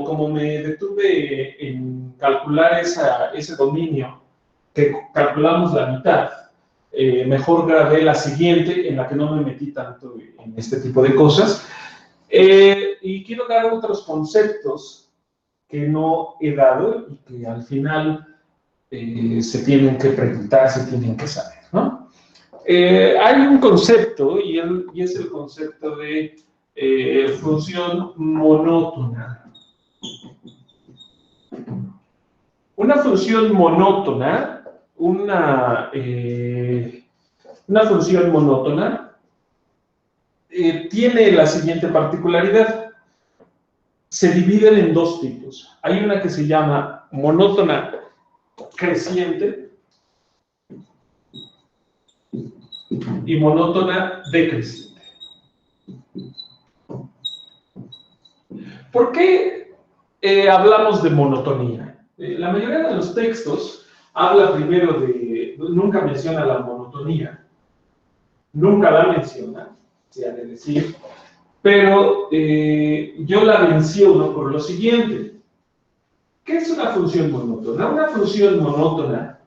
como me detuve en calcular ese dominio, que calculamos la mitad, mejor grabé la siguiente, en la que no me metí tanto en este tipo de cosas. Y quiero dar otros conceptos que no he dado y que al final se tienen que preguntar, se tienen que saber, ¿no? Hay un concepto, y es el concepto de función monótona. Una función monótona, una función monótona tiene la siguiente particularidad. Se dividen en dos tipos. Hay una que se llama monótona creciente y monótona decreciente. ¿Por qué hablamos de monotonía? La mayoría de los textos habla primero de, nunca menciona la monotonía, nunca la menciona, se ha de decir, pero yo la menciono por lo siguiente. ¿Qué es una función monótona? Una función monótona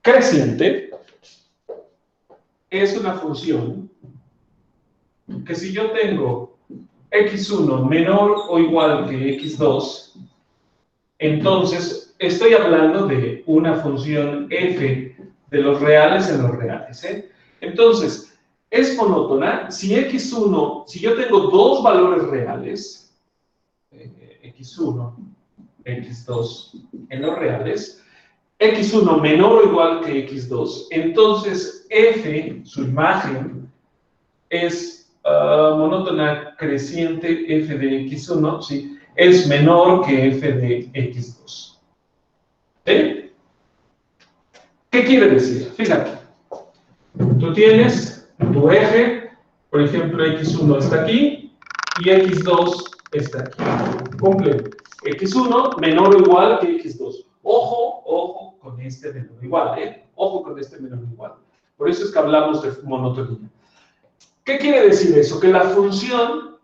creciente es una función que si yo tengo x1 menor o igual que x2, entonces estoy hablando de una función f de los reales en los reales, ¿eh? Entonces, es monótona si x1, si yo tengo dos valores reales, x1, x2 en los reales, x1 menor o igual que x2, entonces f, su imagen, es monótona creciente f de x1, ¿sí? Es menor que f de x2. ¿Sí? ¿Qué quiere decir? Fíjate, tú tienes tu eje, por ejemplo, x1 está aquí y x2 está aquí. Cumple x1 menor o igual que x2. Ojo, ojo con este menor o igual, ¿eh? Ojo con este menor o igual. Por eso es que hablamos de monotonía. ¿Qué quiere decir eso? Que la función,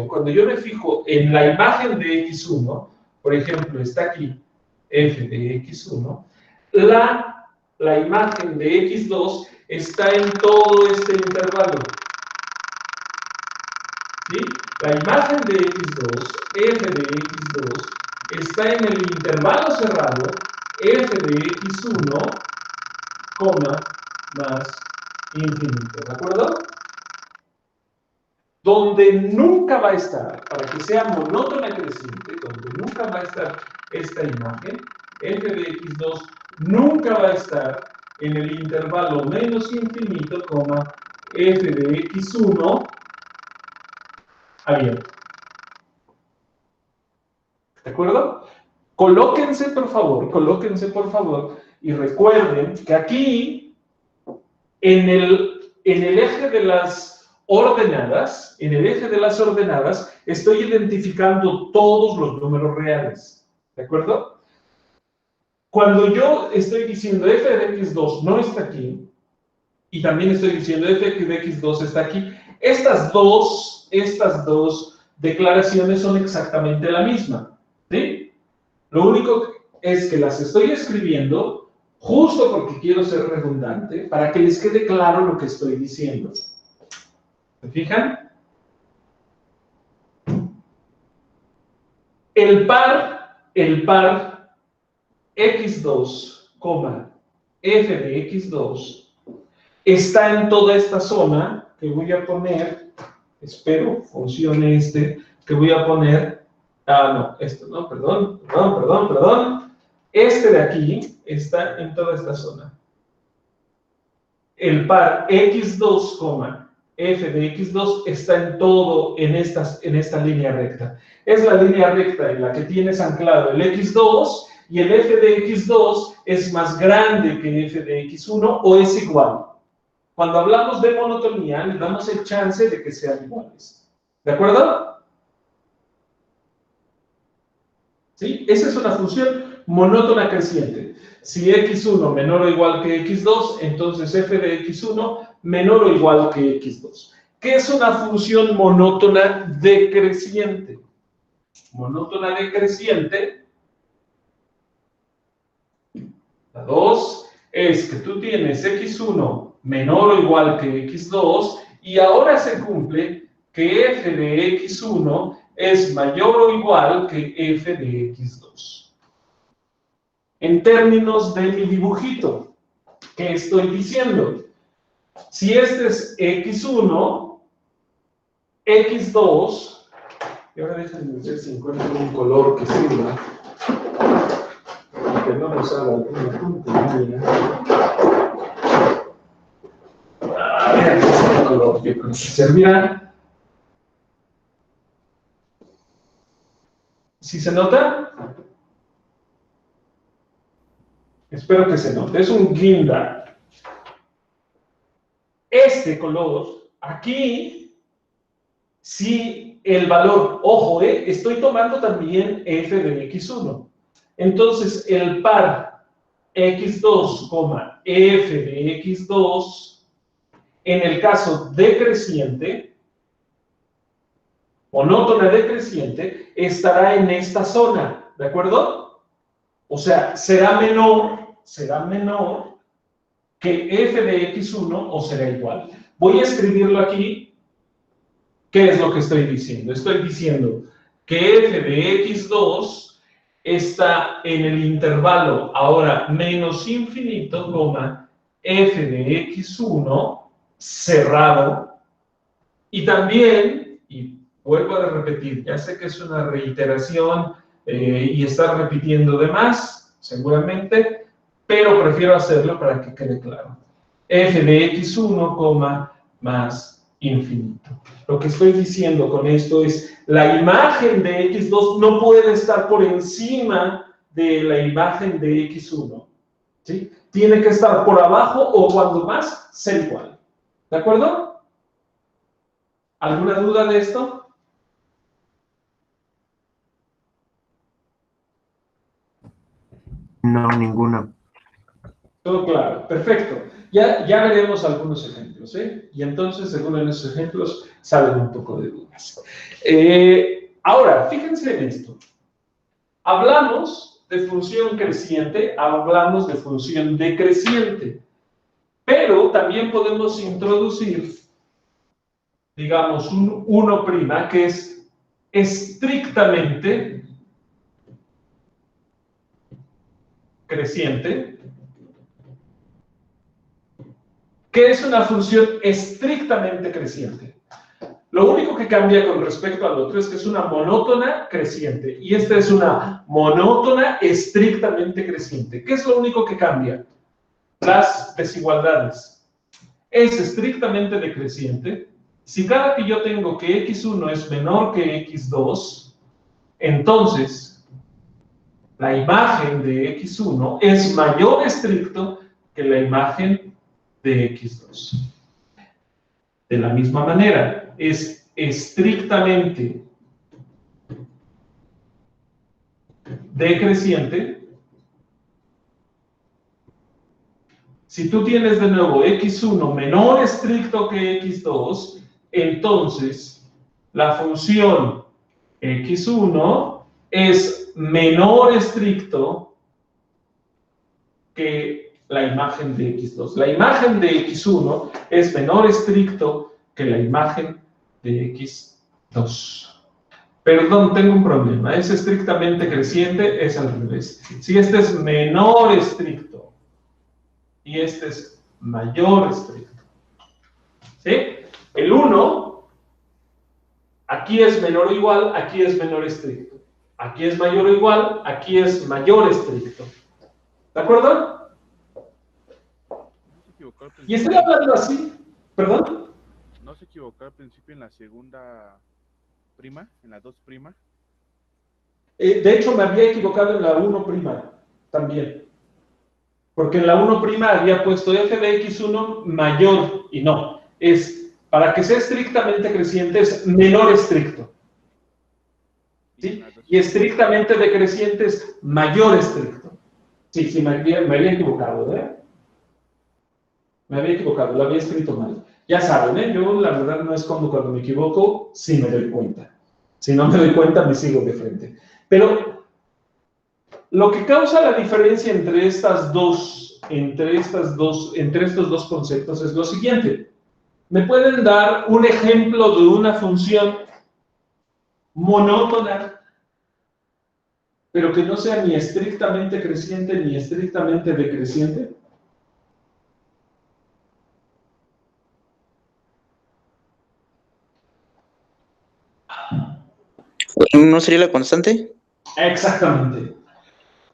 cuando yo me fijo en la imagen de x1, por ejemplo, está aquí f de x1, la imagen de x2 está en todo este intervalo. ¿Sí? La imagen de x2, f de x2, está en el intervalo cerrado f de x1, más infinito, ¿de acuerdo? Donde nunca va a estar, para que sea monótona creciente, donde nunca va a estar esta imagen, f de x2 nunca va a estar en el intervalo menos infinito, f de x1 abierto. ¿De acuerdo? Colóquense por favor, y recuerden que aquí, en el eje de las ordenadas, estoy identificando todos los números reales. ¿De acuerdo? Cuando yo estoy diciendo f de x2 no está aquí, y también estoy diciendo f de x2 está aquí, estas dos declaraciones son exactamente la misma. ¿Sí? Lo único es que las estoy escribiendo justo porque quiero ser redundante, para que les quede claro lo que estoy diciendo. ¿Se fijan? El par x2, f de x2 está en toda esta zona que voy a poner, espero funcione que voy a poner, perdón, este de aquí está en toda esta zona. El par x2, f de x2 está en todo, en esta línea recta. Es la línea recta en la que tienes anclado el x2 y el f de x2 es más grande que f de x1 o es igual. Cuando hablamos de monotonía, les damos el chance de que sean iguales. ¿De acuerdo? ¿Sí? Esa es una función monótona creciente. Si x1 menor o igual que x2, entonces f de x1 menor o igual que x2. ¿Qué es una función monótona decreciente? Monótona decreciente, la 2, es que tú tienes x1 menor o igual que x2 y ahora se cumple que f de x1 es mayor o igual que f de x2. En términos de mi dibujito, ¿qué estoy diciendo? Si este es x1, x2, y ahora déjenme ver si encuentro un color que sirva, que no nos haga alguna tontería. Vean este color, yo creo que servirá. ¿Sí se nota? Espero que se note. Es un guinda. Este color, aquí, si el valor, ojo, estoy tomando también f de x1. Entonces, el par x2, f de x2, en el caso decreciente, monótona decreciente, estará en esta zona, ¿de acuerdo? O sea, será menor que f de x1 o será igual. Voy a escribirlo aquí. ¿Qué es lo que estoy diciendo? Estoy diciendo que f de x2 está en el intervalo ahora menos infinito, f de x1 cerrado, y también, y vuelvo a repetir, ya sé que es una reiteración y estar repitiendo de más, seguramente, pero prefiero hacerlo para que quede claro. F de x1, más infinito. Lo que estoy diciendo con esto es, la imagen de x2 no puede estar por encima de la imagen de x1. ¿Sí? Tiene que estar por abajo o cuando más, ser igual. ¿De acuerdo? ¿Alguna duda de esto? No, ninguna. Todo claro, perfecto. Ya veremos algunos ejemplos, ¿eh? Y entonces, según en esos ejemplos, salen un poco de dudas. Ahora, fíjense en esto. Hablamos de función creciente, hablamos de función decreciente, pero también podemos introducir, digamos, un 1' que es estrictamente creciente. ¿Qué es una función estrictamente creciente? Lo único que cambia con respecto al otro es que es una monótona creciente y esta es una monótona estrictamente creciente. ¿Qué es lo único que cambia? Las desigualdades. Es estrictamente decreciente. Si cada que yo tengo que x1 es menor que x2, entonces la imagen de x1 es mayor estricto que la imagen de x2. De la misma manera, es estrictamente decreciente si tú tienes de nuevo x1 menor estricto que x2, entonces la función x1 es menor estricto que la imagen de x2. La imagen de x1 es menor estricto que la imagen de x2. Perdón, tengo un problema. Es estrictamente creciente, es al revés. Si este es menor estricto y este es mayor estricto. ¿Sí? El 1, aquí es menor o igual, aquí es menor estricto. Aquí es mayor o igual, aquí es mayor estricto. ¿De acuerdo? Y estoy hablando así, ¿perdón? ¿No se equivocó al principio en la segunda prima, en la 2'? De hecho, me había equivocado en la 1' también. Porque en la 1' había puesto f de x1 mayor, y no. Es, para que sea estrictamente creciente, es menor estricto. ¿Sí? Y estrictamente decreciente es mayor estricto. Sí, me había equivocado, ¿eh? Me había equivocado, lo había escrito mal. Ya saben, ¿eh? Yo la verdad no es como cuando me equivoco, sí me doy cuenta. Si no me doy cuenta, me sigo de frente. Pero lo que causa la diferencia entre estos dos conceptos es lo siguiente. ¿Me pueden dar un ejemplo de una función monótona, pero que no sea ni estrictamente creciente ni estrictamente decreciente? ¿No sería la constante? Exactamente.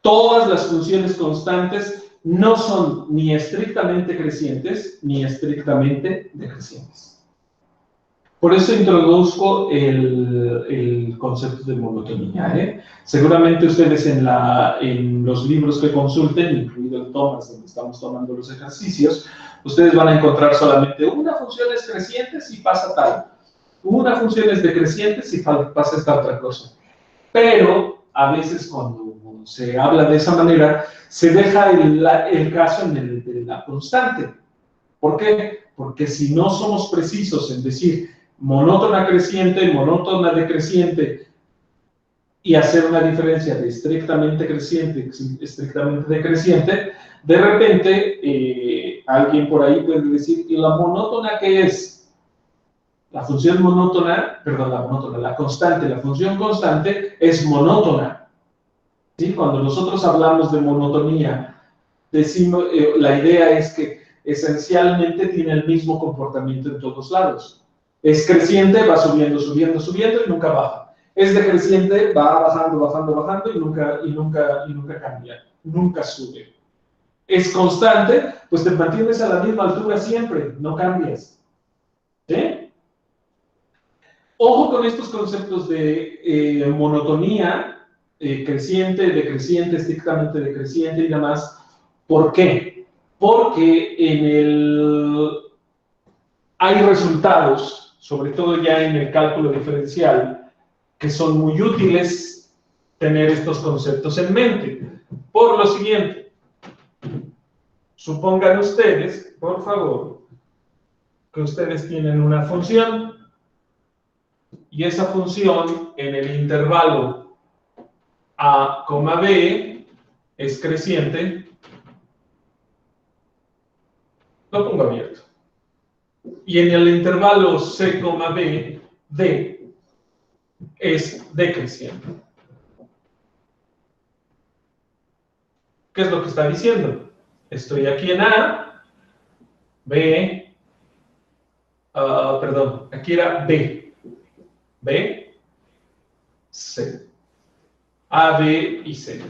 Todas las funciones constantes no son ni estrictamente crecientes ni estrictamente decrecientes. Por eso introduzco el concepto de monotonía, ¿eh? Seguramente ustedes en los libros que consulten, incluido el Thomas, donde estamos tomando los ejercicios, ustedes van a encontrar solamente una función es creciente si pasa tal, una función es decreciente si pasa esta otra cosa. Pero a veces cuando se habla de esa manera, se deja el caso de la constante. ¿Por qué? Porque si no somos precisos en decir monótona creciente, monótona decreciente, y hacer una diferencia de estrictamente creciente, estrictamente decreciente, de repente alguien por ahí puede decir, ¿y la monótona qué es? La función monótona, perdón, la constante, la función constante es monótona. ¿Sí? Cuando nosotros hablamos de monotonía, decimos, la idea es que esencialmente tiene el mismo comportamiento en todos lados. Es creciente, va subiendo, subiendo, subiendo y nunca baja. Es decreciente, va bajando, bajando, bajando y nunca cambia, nunca sube. Es constante, pues te mantienes a la misma altura siempre, no cambias. ¿Sí? Ojo con estos conceptos de monotonía, creciente, decreciente, estrictamente decreciente y demás. ¿Por qué? Porque hay resultados, sobre todo ya en el cálculo diferencial, que son muy útiles tener estos conceptos en mente. Por lo siguiente, supongan ustedes, por favor, que ustedes tienen una función y esa función en el intervalo A, B es creciente. Lo pongo abierto. Y en el intervalo C, B, D es decreciente. ¿Qué es lo que está diciendo? Estoy aquí en A, B, perdón, aquí era B, B, C, A, B y C.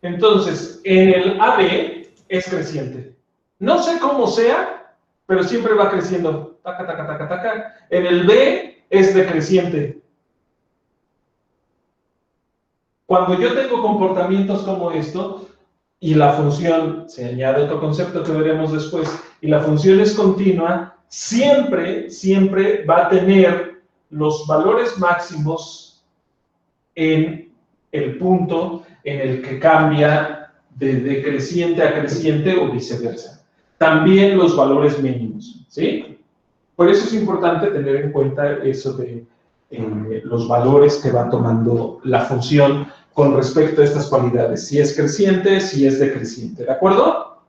Entonces, en el AB es creciente. No sé cómo sea, pero siempre va creciendo. Taca, taca, taca, taca. En el B es decreciente. Cuando yo tengo comportamientos como esto, y la función, se añade otro concepto que veremos después, y la función es continua, siempre va a tener los valores máximos en el punto en el que cambia de decreciente a creciente o viceversa. También los valores mínimos, ¿sí? Por eso es importante tener en cuenta eso de los valores que va tomando la función con respecto a estas cualidades, si es creciente, si es decreciente, ¿de acuerdo?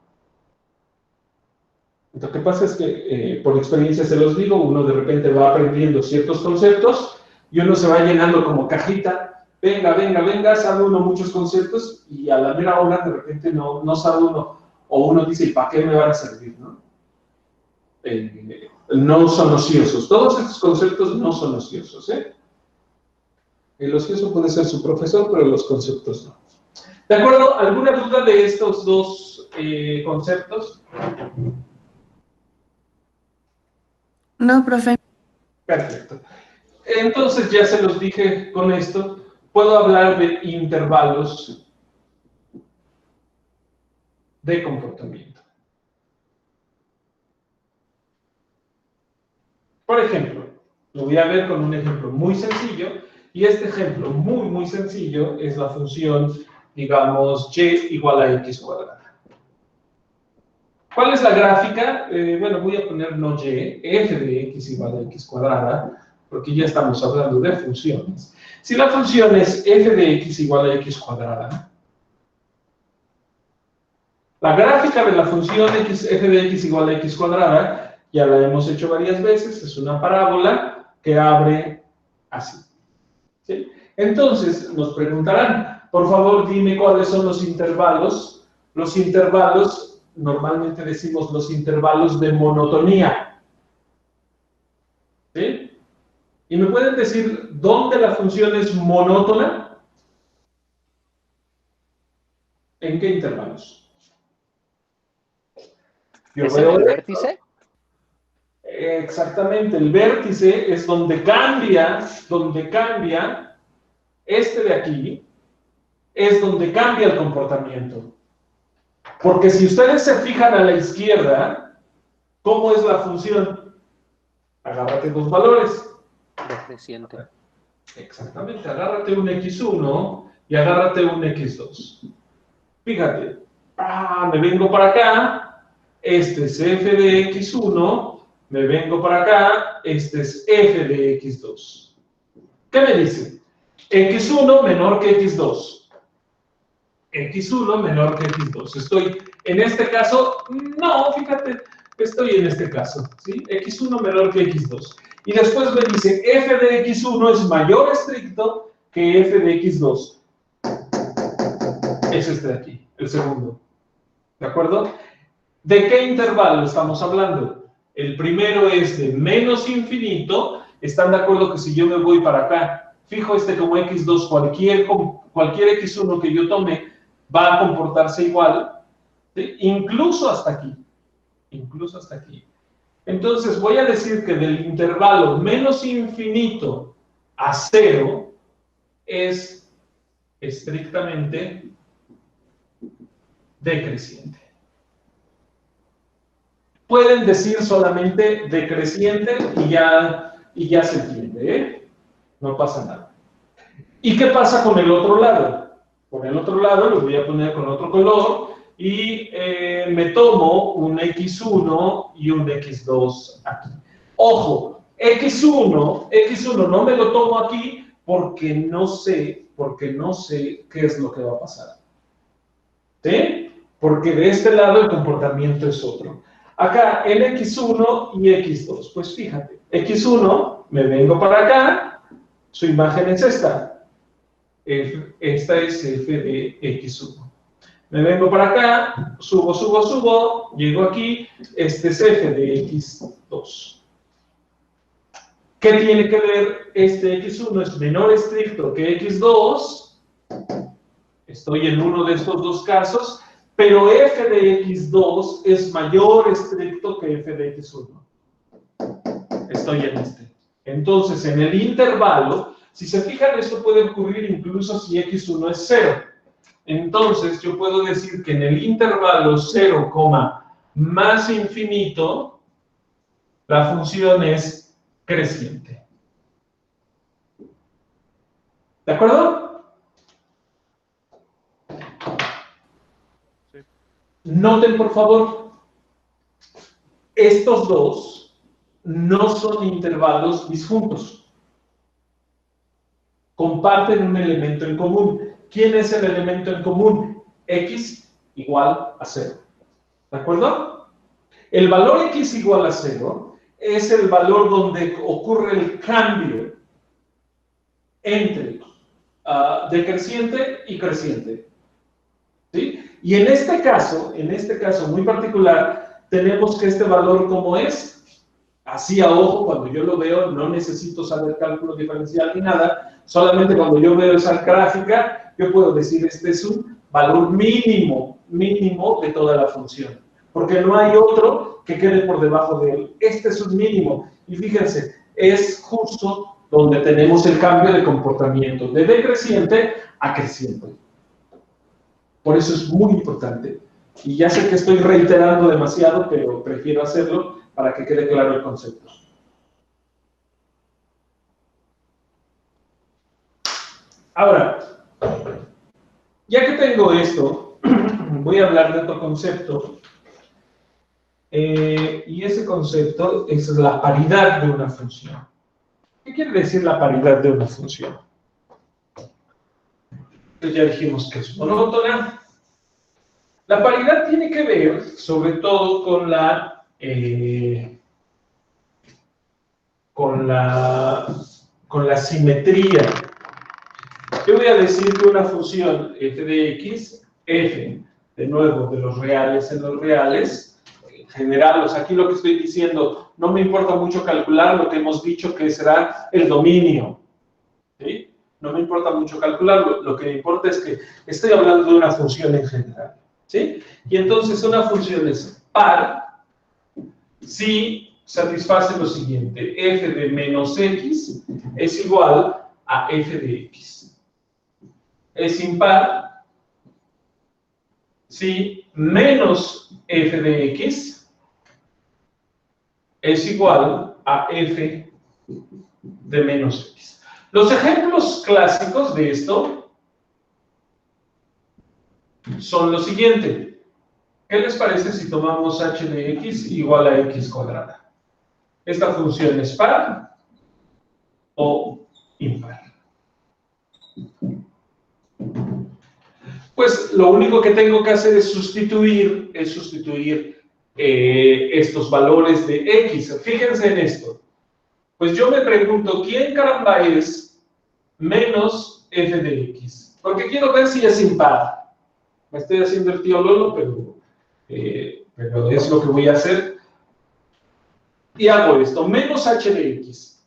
Lo que pasa es que, por experiencia se los digo, uno de repente va aprendiendo ciertos conceptos y uno se va llenando como cajita, venga, sabe uno muchos conceptos y a la mera hora de repente no sabe uno, o uno dice, ¿y para qué me van a servir? No son ociosos, todos estos conceptos no son ociosos, ¿eh? El ocioso puede ser su profesor, pero los conceptos no. ¿De acuerdo? ¿Alguna duda de estos dos conceptos? No, profe. Perfecto. Entonces, ya se los dije con esto, puedo hablar de intervalos de comportamiento. Por ejemplo, lo voy a ver con un ejemplo muy sencillo, y este ejemplo muy sencillo es la función, digamos, y igual a x cuadrada. ¿Cuál es la gráfica? Bueno, voy a poner no y, f de x igual a x cuadrada, porque ya estamos hablando de funciones. Si la función es f de x igual a x cuadrada, la gráfica de la función f de x igual a x cuadrada, ya la hemos hecho varias veces, es una parábola que abre así. ¿Sí? Entonces, nos preguntarán, por favor, dime cuáles son los intervalos. Los intervalos, normalmente decimos los intervalos de monotonía. ¿Sí? ¿Y me pueden decir dónde la función es monótona? ¿En qué intervalos? ¿Es en el vértice? Exactamente, el vértice es donde cambia este de aquí, es donde cambia el comportamiento. Porque si ustedes se fijan a la izquierda, ¿cómo es la función? Agárrate dos valores. Decreciente. Exactamente, agárrate un x1 y agárrate un x2. Fíjate, me vengo para acá, este es f de x1, me vengo para acá, este es f de x2. ¿Qué me dice? x1 menor que x2. x1 menor que x2. Estoy en este caso, no, fíjate, estoy en este caso, ¿sí? x1 menor que x2. Y después me dice, f de x1 es mayor estricto que f de x2. Es este de aquí, el segundo. ¿De acuerdo? ¿De qué intervalo estamos hablando? El primero es de menos infinito. ¿Están de acuerdo que si yo me voy para acá, fijo este como x2, cualquier x1 que yo tome va a comportarse igual, ¿sí? Incluso hasta aquí. Incluso hasta aquí. Entonces voy a decir que del intervalo menos infinito a 0 es estrictamente decreciente. Pueden decir solamente decreciente y ya se entiende, ¿eh? No pasa nada. ¿Y qué pasa con el otro lado? Con el otro lado lo voy a poner con otro color y me tomo un x1 y un x2 aquí. Ojo, x1 no me lo tomo aquí porque no sé qué es lo que va a pasar. ¿Sí? Porque de este lado el comportamiento es otro. Acá, el x1 y x2. Pues fíjate, x1, me vengo para acá, su imagen es esta. Esta es f de x1. Me vengo para acá, subo, llego aquí, este es f de x2. ¿Qué tiene que ver? Este x1 es menor estricto que x2. Estoy en uno de estos dos casos, pero f de x2 es mayor estricto que f de x1. Estoy en este. Entonces, en el intervalo, si se fijan, esto puede ocurrir incluso si x1 es 0. Entonces, yo puedo decir que en el intervalo 0, más infinito, la función es creciente. ¿De acuerdo? Noten, por favor, estos dos no son intervalos disjuntos. Comparten un elemento en común. ¿Quién es el elemento en común? X igual a 0. ¿De acuerdo? El valor x igual a 0 es el valor donde ocurre el cambio entre decreciente y creciente. ¿Sí? Y en este caso muy particular, tenemos que este valor, ¿cómo es? Así a ojo, cuando yo lo veo, no necesito saber cálculo diferencial ni nada, solamente cuando yo veo esa gráfica, yo puedo decir, este es un valor mínimo de toda la función, porque no hay otro que quede por debajo de él. Este es un mínimo, y fíjense, es justo donde tenemos el cambio de comportamiento, de decreciente a creciente. Por eso es muy importante. Y ya sé que estoy reiterando demasiado, pero prefiero hacerlo para que quede claro el concepto. Ahora, ya que tengo esto, voy a hablar de otro concepto Y ese concepto es la paridad de una función. ¿Qué quiere decir la paridad de una función? Pues ya dijimos que es monótona. La paridad tiene que ver, sobre todo, con la simetría. Yo voy a decir que una función f de x, f, de nuevo, de los reales en los reales, en general, o sea, aquí lo que estoy diciendo, no me importa mucho calcular lo que hemos dicho que será el dominio, ¿sí? No me importa mucho calcularlo, lo que me importa es que estoy hablando de una función en general, ¿sí? Y entonces una función es par si satisface lo siguiente: f de menos x es igual a f de x. Es impar si menos f de x es igual a f de menos x. Los ejemplos clásicos de esto son los siguientes. ¿Qué les parece si tomamos h de x igual a x cuadrada? ¿Esta función es par o impar? Pues lo único que tengo que hacer es sustituir estos valores de x. Fíjense en esto. Pues yo me pregunto, ¿quién caramba es menos f de x? Porque quiero ver si es impar. Me estoy haciendo el tío Lolo, pero es lo que voy a hacer. Y hago esto, menos h de x.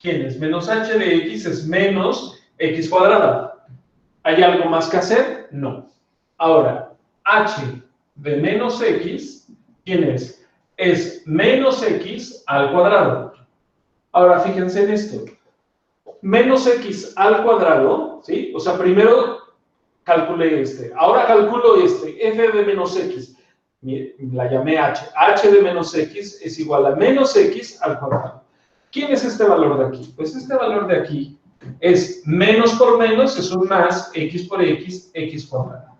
¿Quién es? Menos h de x es menos x cuadrada. ¿Hay algo más que hacer? No. Ahora, h de menos x, ¿quién es? Es menos x al cuadrado. Ahora, fíjense en esto. Menos x al cuadrado, ¿sí? O sea, primero calculé este. Ahora calculo este, f de menos x. La llamé h. h de menos x es igual a menos x al cuadrado. ¿Quién es este valor de aquí? Pues este valor de aquí es menos por menos, es un más, x por x, x cuadrada.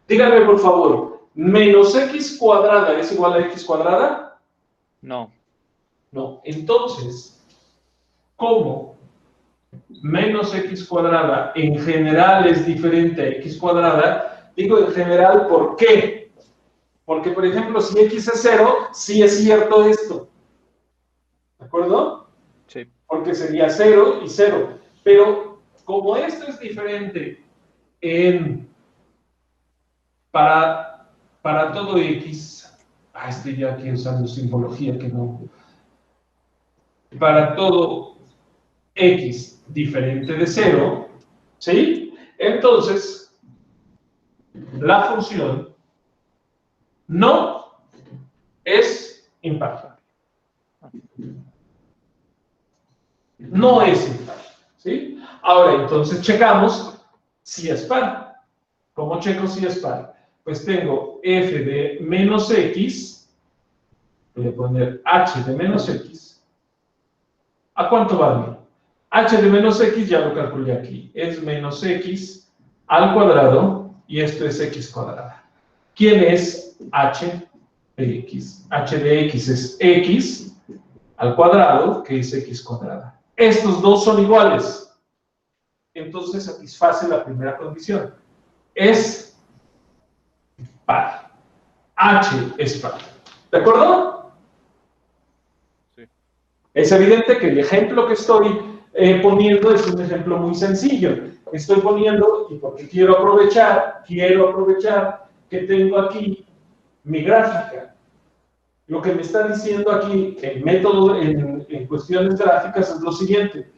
Díganme, por favor, ¿menos x cuadrada es igual a x cuadrada? No. No. Entonces, ¿cómo menos x cuadrada en general es diferente a x cuadrada? Digo en general, ¿por qué? Porque, por ejemplo, si x es 0, sí es cierto esto. ¿De acuerdo? Sí. Porque sería 0 y 0. Pero como esto es diferente para todo x, estoy ya aquí usando simbología que no. Para todo x diferente de 0, ¿sí? Entonces, la función no es impar. No es impar, ¿sí? Ahora, entonces, checamos si es par. ¿Cómo checo si es par? Pues tengo f de menos x, voy a poner h de menos x. ¿A cuánto vale? H de menos x ya lo calculé aquí. Es menos x al cuadrado y esto es x cuadrada. ¿Quién es h de x? H de x es x al cuadrado, que es x cuadrada. Estos dos son iguales. Entonces satisface la primera condición. Es par. H es par. ¿De acuerdo? Sí. Es evidente que el ejemplo que estoy poniendo es un ejemplo muy sencillo. Estoy poniendo, y porque quiero aprovechar que tengo aquí mi gráfica. Lo que me está diciendo aquí el método en cuestiones gráficas es lo siguiente.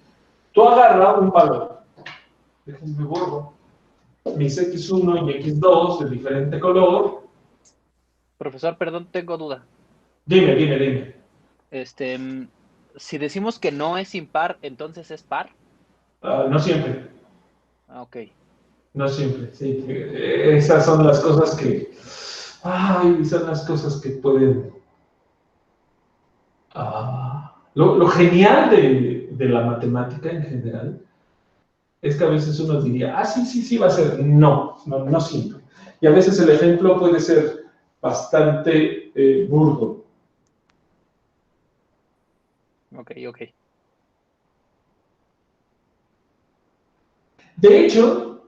Tú agarras un valor. Déjenme borro mis x1 y x2 de diferente color. Profesor, perdón, tengo duda. Dime. Si decimos que no es impar, ¿entonces es par? No siempre. Ok. No siempre, sí. Esas son las cosas que... son las cosas que pueden... Lo genial de la matemática en general es que a veces uno diría, sí, va a ser. No siempre. Y a veces el ejemplo puede ser bastante burdo. Ok. De hecho,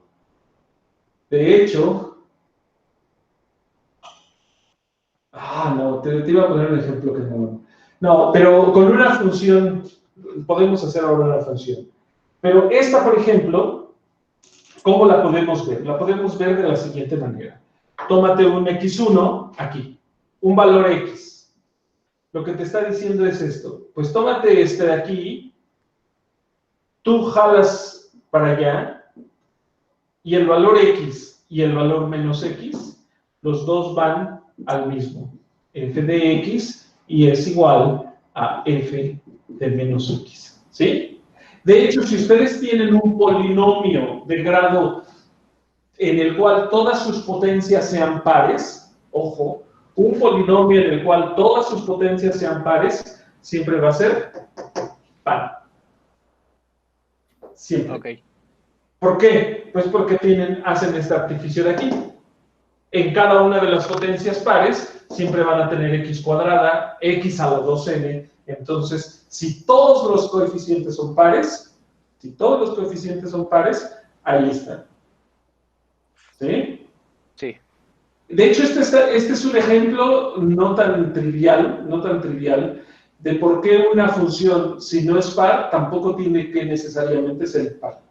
no, te iba a poner un ejemplo que no. No, pero con una función, podemos hacer ahora una función. Pero esta, por ejemplo, ¿cómo la podemos ver? La podemos ver de la siguiente manera. Tómate un x1 aquí, un valor x. Lo que te está diciendo es esto. Pues tómate este de aquí, tú jalas para allá, y el valor x y el valor menos x, los dos van al mismo. F de x y es igual a f de menos x. ¿Sí? De hecho, si ustedes tienen un polinomio de grado en el cual todas sus potencias sean pares, ojo, un polinomio en el cual todas sus potencias sean pares, siempre va a ser par. Siempre. Ok. ¿Por qué? Pues porque hacen este artificio de aquí. En cada una de las potencias pares siempre van a tener x cuadrada, x a la 2n. Entonces, si todos los coeficientes son pares, ahí están. ¿Sí? Sí. De hecho, este es un ejemplo no tan trivial, de por qué una función, si no es par, tampoco tiene que necesariamente ser par.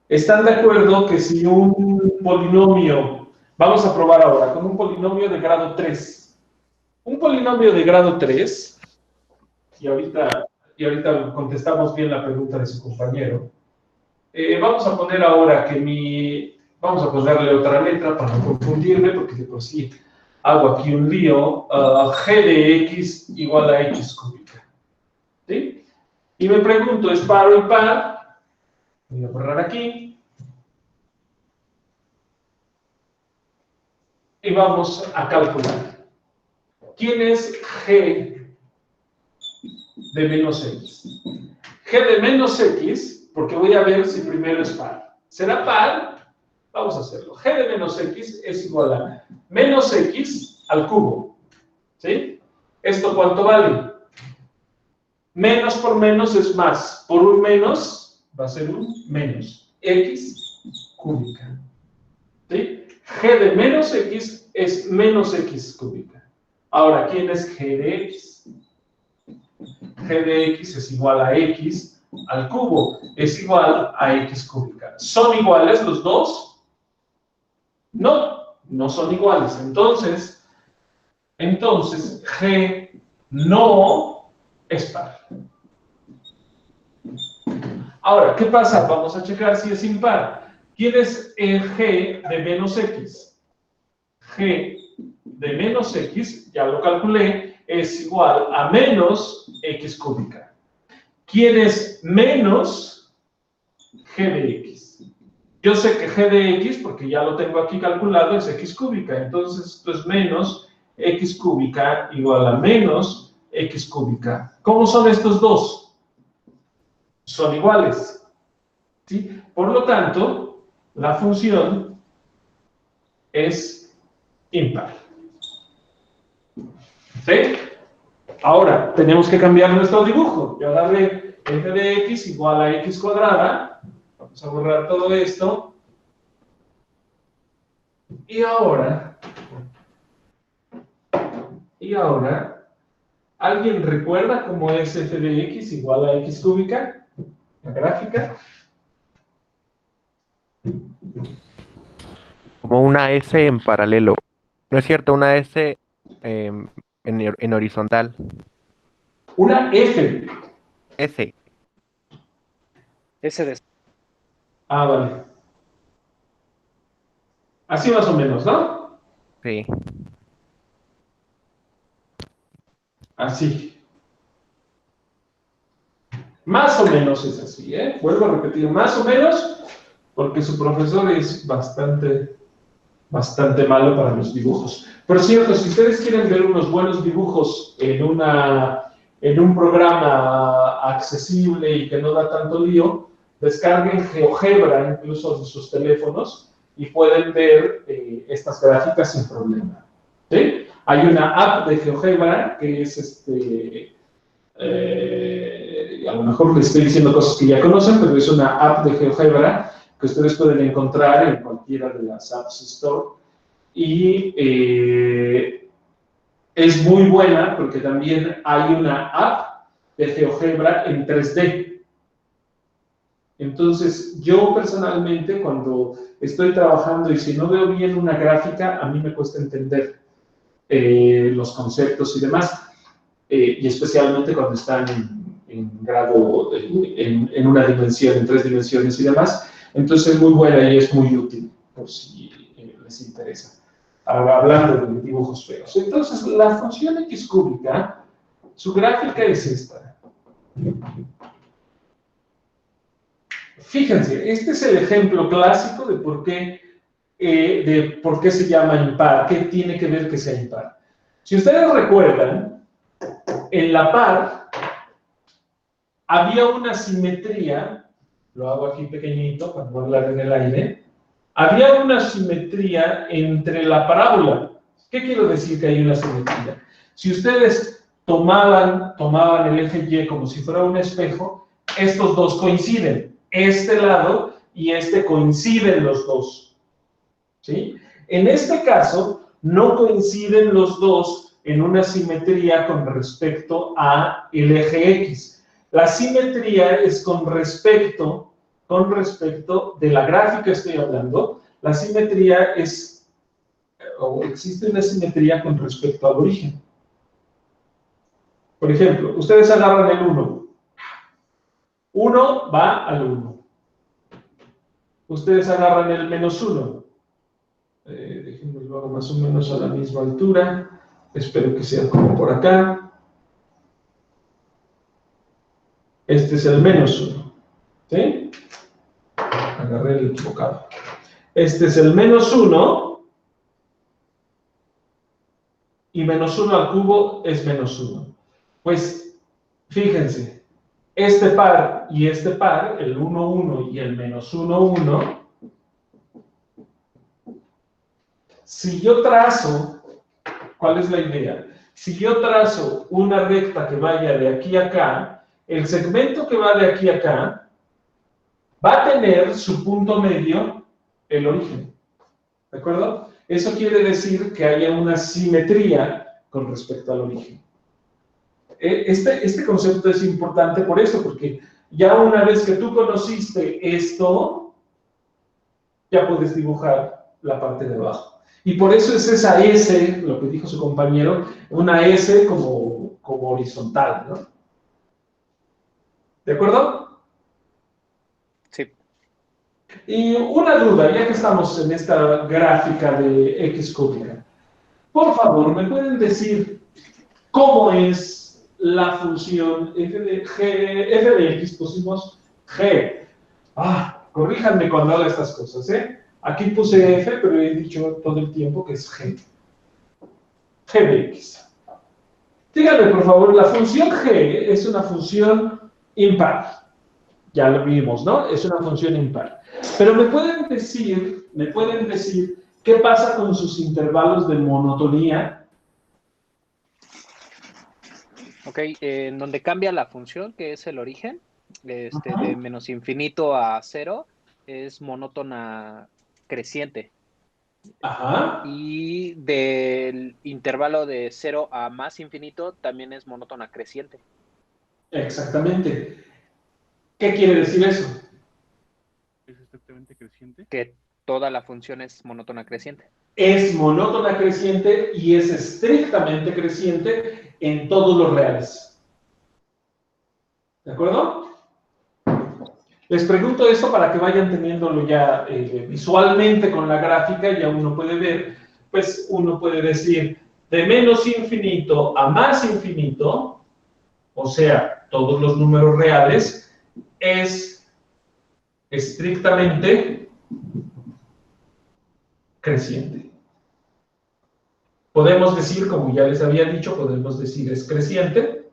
¿Están de acuerdo que si un polinomio, vamos a probar ahora, con un polinomio de grado 3, un polinomio de grado 3, y ahorita contestamos bien la pregunta de su compañero, vamos a poner ahora vamos a ponerle otra letra para no confundirme, porque de por sí hago aquí un lío, g de x igual a x cúbica, ¿sí? Y me pregunto, ¿es par o impar? Voy a borrar aquí. Y vamos a calcular. ¿Quién es g de menos x? G de menos x, porque voy a ver si primero es par. ¿Será par? Vamos a hacerlo. G de menos x es igual a menos x al cubo. ¿Sí? ¿Esto cuánto vale? Menos por menos es más. Por un menos va a ser un menos. X cúbica. ¿Sí? G de menos x es menos x cúbica. Ahora, ¿quién es g de x? G de x es igual a x al cubo. Es igual a x cúbica. ¿Son iguales los dos? No, no son iguales. Entonces, G no es par. Ahora, ¿qué pasa? Vamos a checar si es impar. ¿Quién es el g de menos x? G de menos x, ya lo calculé, es igual a menos x cúbica. ¿Quién es menos g de x? Yo sé que g de x, porque ya lo tengo aquí calculado, es x cúbica. Entonces, esto es menos x cúbica igual a menos x cúbica. ¿Cómo son estos dos? Son iguales. ¿Sí? Por lo tanto, la función es impar. ¿Sí? Ahora, tenemos que cambiar nuestro dibujo. Yo agarré f de x igual a x cuadrada. Vamos a borrar todo esto. Y ahora, ¿alguien recuerda cómo es f de x igual a x cúbica? La gráfica. Como una S en paralelo. No es cierto, una S en horizontal. Una f. S. Ese de... Ah, vale. Así más o menos, ¿no? Sí. Así. Más o menos es así, ¿eh? Vuelvo a repetir, más o menos, porque su profesor es bastante malo para los dibujos. Por cierto, si ustedes quieren ver unos buenos dibujos en un programa accesible y que no da tanto lío, descarguen GeoGebra incluso de sus teléfonos y pueden ver estas gráficas sin problema. ¿Sí? Hay una app de GeoGebra que es a lo mejor les estoy diciendo cosas que ya conocen, pero es una app de GeoGebra que ustedes pueden encontrar en cualquiera de las apps Store. Y es muy buena porque también hay una app de GeoGebra en 3D. Entonces, yo personalmente, cuando estoy trabajando y si no veo bien una gráfica, a mí me cuesta entender los conceptos y demás, y especialmente cuando están en grado, en una dimensión, en 3 dimensiones y demás. Entonces, es muy buena y es muy útil, por si les interesa. Ahora, hablando de dibujos feos. Entonces, la función x cúbica, su gráfica es esta. Fíjense, este es el ejemplo clásico de por qué se llama impar, qué tiene que ver que sea impar. Si ustedes recuerdan, en la par había una simetría, lo hago aquí pequeñito para no hablar en el aire, había una simetría entre la parábola. ¿Qué quiero decir que hay una simetría? Si ustedes tomaban el eje Y como si fuera un espejo, estos dos coinciden. Este lado y este coinciden los dos. ¿Sí? En este caso, no coinciden los dos en una simetría con respecto a el eje X. La simetría es con respecto de la gráfica estoy hablando, la simetría es, o existe una simetría con respecto al origen. Por ejemplo, ustedes agarran el 1. 1 va al 1. Ustedes agarran el menos 1. Déjenme lo hago más o menos a la misma altura. Espero que sea como por acá. Este es el menos 1. ¿Sí? Agarré el equivocado. Este es el menos 1. Y menos 1 al cubo es menos 1. Pues, fíjense. Este par y este par, el 1, 1 y el menos 1, 1, si yo trazo, ¿cuál es la idea? Si yo trazo una recta que vaya de aquí a acá, el segmento que va de aquí a acá va a tener su punto medio, el origen. ¿De acuerdo? Eso quiere decir que haya una simetría con respecto al origen. Este concepto es importante por eso, porque ya una vez que tú conociste esto, ya puedes dibujar la parte de abajo. Y por eso es esa S, lo que dijo su compañero, una S como horizontal, ¿no? ¿De acuerdo? Sí. Y una duda, ya que estamos en esta gráfica de x cúbica, por favor, ¿me pueden decir cómo es la función f de x? Pusimos g. Corríjanme cuando haga estas cosas, ¿eh? Aquí puse f, pero he dicho todo el tiempo que es g. G de x. Díganme, por favor, la función g es una función impar. Ya lo vimos, ¿no? Es una función impar. Pero me pueden decir qué pasa con sus intervalos de monotonía. Ok, en donde cambia la función, que es el origen, de menos infinito a 0, es monótona creciente. Ajá. Y del intervalo de 0 a más infinito también es monótona creciente. Exactamente. ¿Qué quiere decir eso? ¿Es estrictamente creciente? Que toda la función es monótona creciente. Es monótona creciente y es estrictamente creciente en todos los reales. ¿De acuerdo? Les pregunto esto para que vayan teniéndolo ya visualmente con la gráfica, ya uno puede ver, pues uno puede decir de menos infinito a más infinito, o sea, todos los números reales, es estrictamente creciente. Podemos decir, como ya les había dicho, podemos decir es creciente,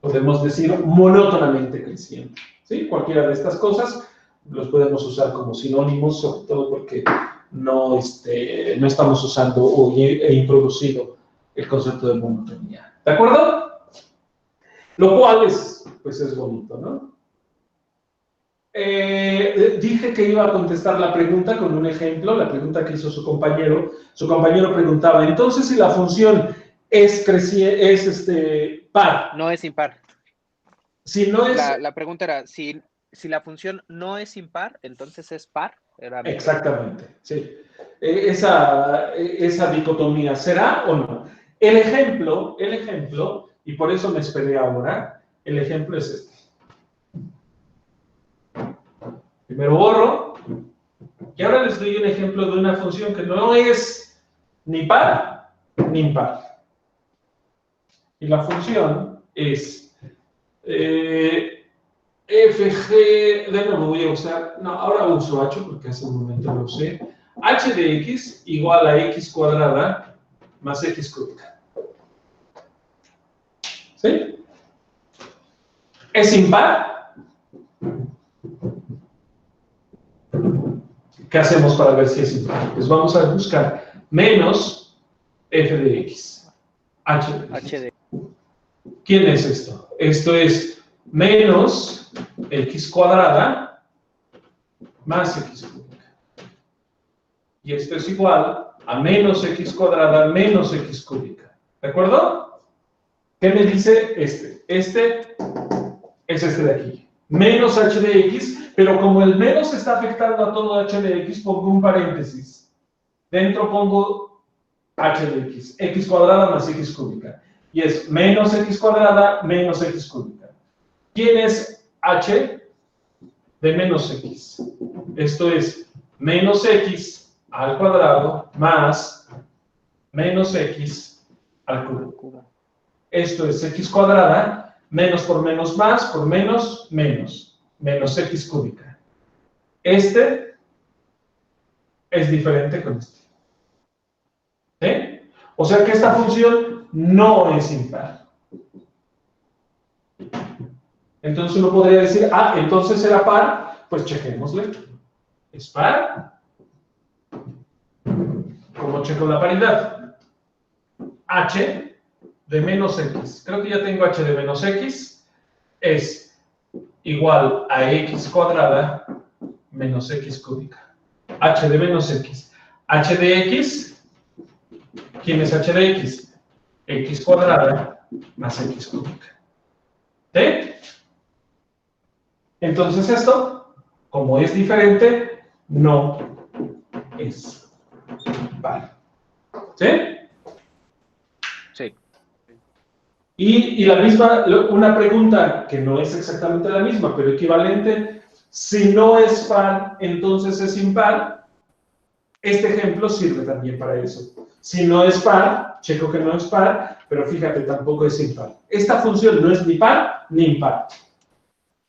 podemos decir monótonamente creciente, ¿sí? Cualquiera de estas cosas los podemos usar como sinónimos, sobre todo porque no estamos usando o he introducido el concepto de monotonía. ¿De acuerdo? Lo cual pues es bonito, ¿no? Dije que iba a contestar la pregunta con un ejemplo, la pregunta que hizo su compañero. Su compañero preguntaba, entonces si la función es par. No es impar. Si no es... La pregunta era, si la función no es impar, entonces es par. Exactamente, sí. Esa dicotomía, ¿será o no? El ejemplo, y por eso me esperé ahora, el ejemplo es este. Primero borro, y ahora les doy un ejemplo de una función que no es ni par ni impar. Y la función es fg, de nuevo voy a usar, no, ahora uso h porque hace un momento lo usé, h de x igual a x cuadrada más x cúbica. ¿Sí? ¿Es impar? ¿Qué hacemos para ver si es impar? Pues vamos a buscar menos f de x, h de x. H de... ¿Quién es esto? Esto es menos x cuadrada más x cúbica. Y esto es igual a menos x cuadrada menos x cúbica. ¿De acuerdo? ¿Qué me dice este? Este es este de aquí. Menos h de x, pero como el menos está afectando a todo h de x, pongo un paréntesis. Dentro pongo h de x cuadrada más x cúbica. Y es menos x cuadrada menos x cúbica. ¿Quién es h de menos x? Esto es menos x al cuadrado más menos x al cubo. Esto es x cuadrada, menos por menos más, por menos, menos x cúbica. Este es diferente con este. ¿Sí? O sea que esta función no es impar. Entonces uno podría decir, entonces era par, pues chequémosle. ¿Es par? ¿Cómo checo la paridad? H de menos x, creo que ya tengo h de menos x, es igual a x cuadrada menos x cúbica. H de menos x. H de x, ¿quién es h de x? X cuadrada más x cúbica. ¿Sí? Entonces esto, como es diferente, no es par. ¿Sí? Sí. Y la misma, una pregunta que no es exactamente la misma, pero equivalente, si no es par, entonces es impar. Este ejemplo sirve también para eso. Si no es par, checo que no es par, pero fíjate, tampoco es impar. Esta función no es ni par ni impar.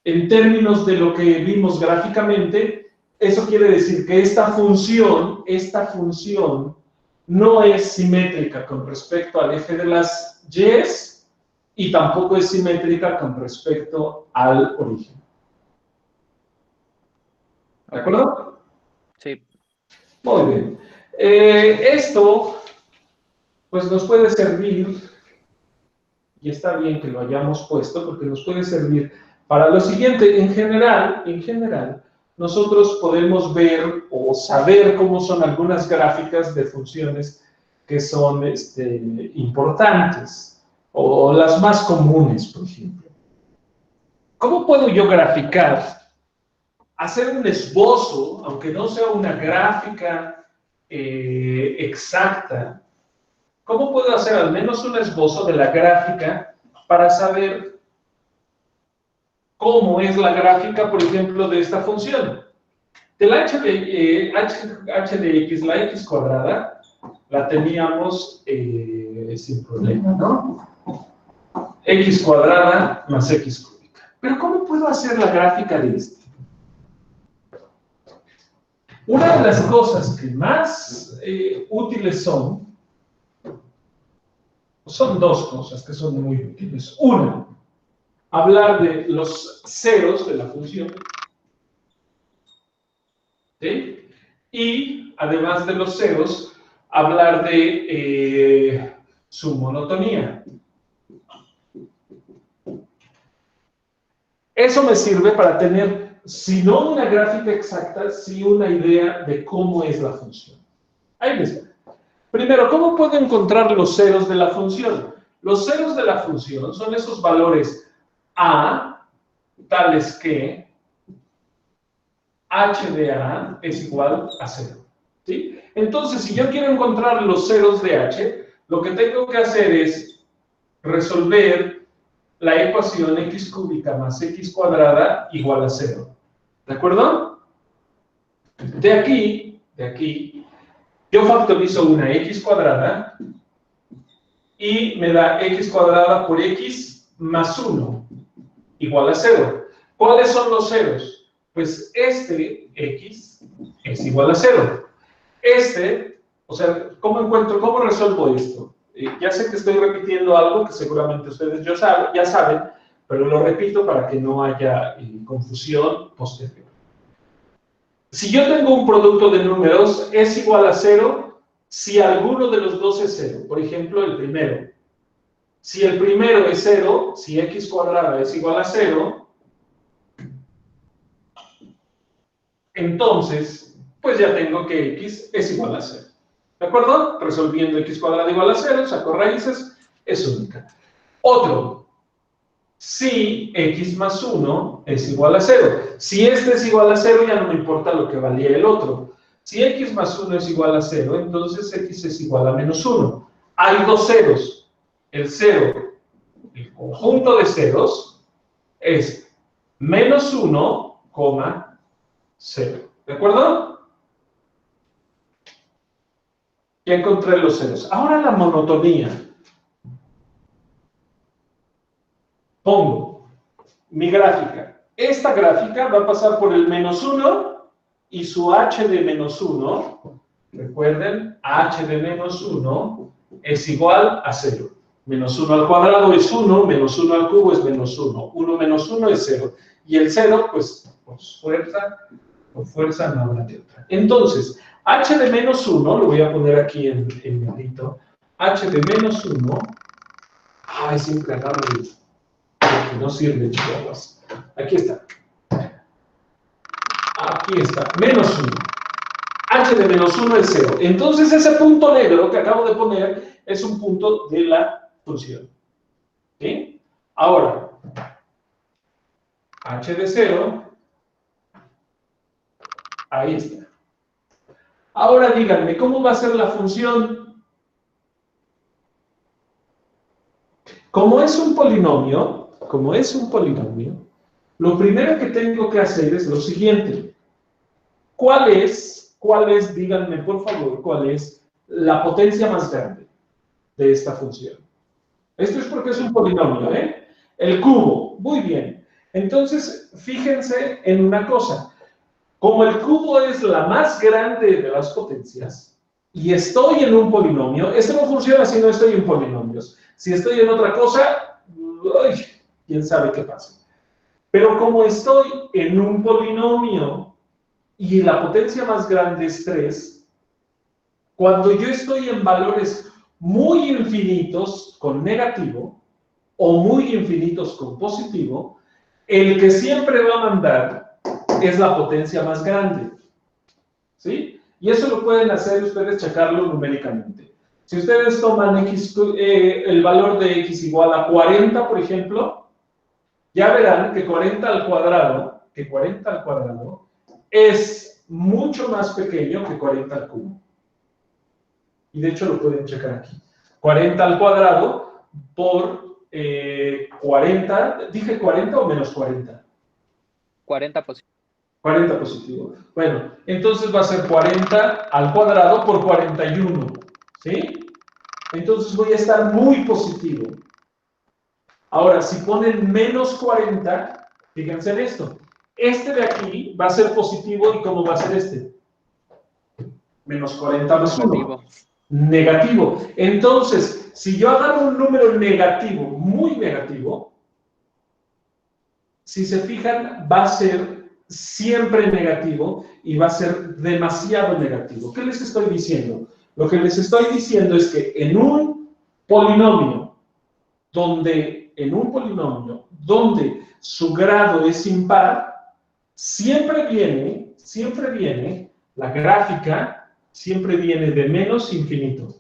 En términos de lo que vimos gráficamente, eso quiere decir que esta función no es simétrica con respecto al eje de las y's, y tampoco es simétrica con respecto al origen. ¿De acuerdo? Sí. Muy bien. Esto, pues nos puede servir, y está bien que lo hayamos puesto, porque nos puede servir para lo siguiente. En general, nosotros podemos ver o saber cómo son algunas gráficas de funciones que son importantes. O las más comunes, por ejemplo. ¿Cómo puedo yo graficar? Hacer un esbozo, aunque no sea una gráfica exacta. ¿Cómo puedo hacer al menos un esbozo de la gráfica para saber cómo es la gráfica, por ejemplo, de esta función? De la h de x, la x cuadrada, la teníamos sin problema, ¿no? X cuadrada más x cúbica. Pero ¿cómo puedo hacer la gráfica de esto? Una de las cosas que más útiles son dos cosas que son muy útiles. Una, hablar de los ceros de la función. ¿sí? Y además de los ceros, hablar de su monotonía. Eso me sirve para tener, si no una gráfica exacta, sí una idea de cómo es la función. Ahí les va. Primero, ¿cómo puedo encontrar los ceros de la función? Los ceros de la función son esos valores a, tales que h de a es igual a 0. ¿Sí? Entonces, si yo quiero encontrar los ceros de h, lo que tengo que hacer es resolver la ecuación x cúbica más x cuadrada igual a 0. ¿De acuerdo? De aquí, yo factorizo una x cuadrada y me da x cuadrada por x más 1 igual a 0. ¿Cuáles son los ceros? Pues este x es igual a 0. O sea, ¿cómo resuelvo esto? Ya sé que estoy repitiendo algo que seguramente ustedes ya saben, pero lo repito para que no haya confusión posterior. Si yo tengo un producto de números, es igual a 0 si alguno de los dos es 0. Por ejemplo, el primero. Si el primero es 0, si x cuadrada es igual a 0, entonces, pues ya tengo que x es igual a 0. ¿De acuerdo? Resolviendo x cuadrado igual a 0, saco raíces, es única. Otro, si x más 1 es igual a 0. Si este es igual a 0, ya no me importa lo que valía el otro. Si x más 1 es igual a 0, entonces x es igual a menos 1. Hay dos ceros. El cero, el conjunto de ceros, es menos 1, 0. ¿De acuerdo? Ya encontré los ceros. Ahora la monotonía. Pongo mi gráfica. Esta gráfica va a pasar por el menos 1 y su h de menos 1, recuerden, h de menos 1 es igual a 0. Menos 1 al cuadrado es 1, menos 1 al cubo es menos 1. 1 menos 1 es 0. Y el 0, pues, por fuerza no habrá de otra. Entonces, h de menos 1, lo voy a poner aquí en negrito, h de menos 1, ay, siempre agarro el que no sirve, chicos. Aquí está. Aquí está, menos 1. H de menos 1 es 0. Entonces, ese punto negro que acabo de poner es un punto de la función. ¿Sí? Ahora, h de 0, ahí está. Ahora díganme, ¿cómo va a ser la función? Como es un polinomio, lo primero que tengo que hacer es lo siguiente. ¿Cuál es, díganme por favor, cuál es la potencia más grande de esta función? Esto es porque es un polinomio, ¿eh? El cubo, muy bien. Entonces, fíjense en una cosa. Como el cubo es la más grande de las potencias, y estoy en un polinomio, esto no funciona si no estoy en polinomios. Si estoy en otra cosa, uy, quién sabe qué pasa. Pero como estoy en un polinomio y la potencia más grande es 3, cuando yo estoy en valores muy infinitos con negativo o muy infinitos con positivo, el que siempre va a mandar es la potencia más grande. ¿Sí? Y eso lo pueden hacer ustedes, checarlo numéricamente. Si ustedes toman el valor de x igual a 40, por ejemplo, ya verán que 40 al cuadrado es mucho más pequeño que 40 al cubo. Y de hecho lo pueden checar aquí. 40 al cuadrado por 40, ¿dije 40 o menos 40? 40 positivo. 40 positivo. Bueno, entonces va a ser 40 al cuadrado por 41, ¿sí? Entonces voy a estar muy positivo. Ahora, si ponen menos 40, fíjense en esto. Este de aquí va a ser positivo, ¿y cómo va a ser este? Menos 40 más 1. Negativo. Entonces, si yo agarro un número negativo, muy negativo, si se fijan, va a ser siempre negativo y va a ser demasiado negativo. ¿Qué les estoy diciendo? Lo que les estoy diciendo es que en un polinomio donde su grado es impar, siempre viene, la gráfica siempre viene de menos infinito.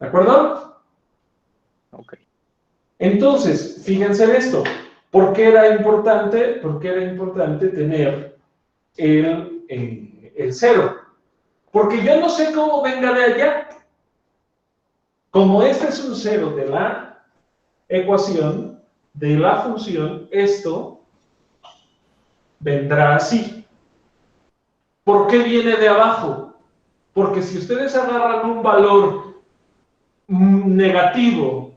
¿De acuerdo? Ok. Entonces, fíjense en esto. ¿Por qué era importante tener el 0? Porque yo no sé cómo venga de allá. Como este es un 0 de la ecuación, de la función, esto vendrá así. ¿Por qué viene de abajo? Porque si ustedes agarran un valor negativo,